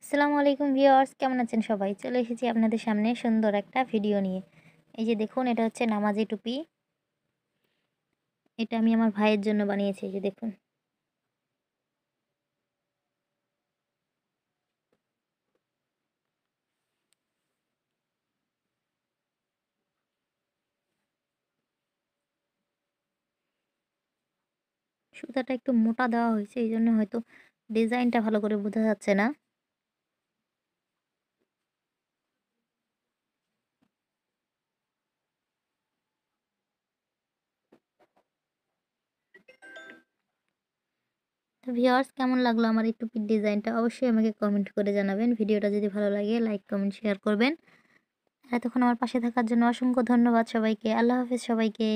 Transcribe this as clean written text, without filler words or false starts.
আসসালামু আলাইকুম ভিউয়ার্স, কেমন আছেন সবাই? চলে এসেছি আপনাদের সামনে সুন্দর একটা ভিডিও নিয়ে। এই যে দেখুন, এটা হচ্ছে নামাজি টুপি। এটা আমি আমার ভাইয়ের জন্য বানিয়েছি। এই যে দেখুন, সুতাটা একটু মোটা দেওয়া হয়েছে, এই জন্য হয়তো ডিজাইনটা ভালো করে বোঝা যাচ্ছে না। তো ভিউয়ার্স, কেমন লাগলো আমার এই টুপির ডিজাইনটা? অবশ্যই আমাকে কমেন্ট করে জানাবেন। ভিডিওটা যদি ভালো লাগে লাইক, কমেন্ট, শেয়ার করবেন। আর এতক্ষণ আমার পাশে থাকার জন্য অসংখ্য ধন্যবাদ সবাইকে। আল্লাহ হাফেজ সবাইকে।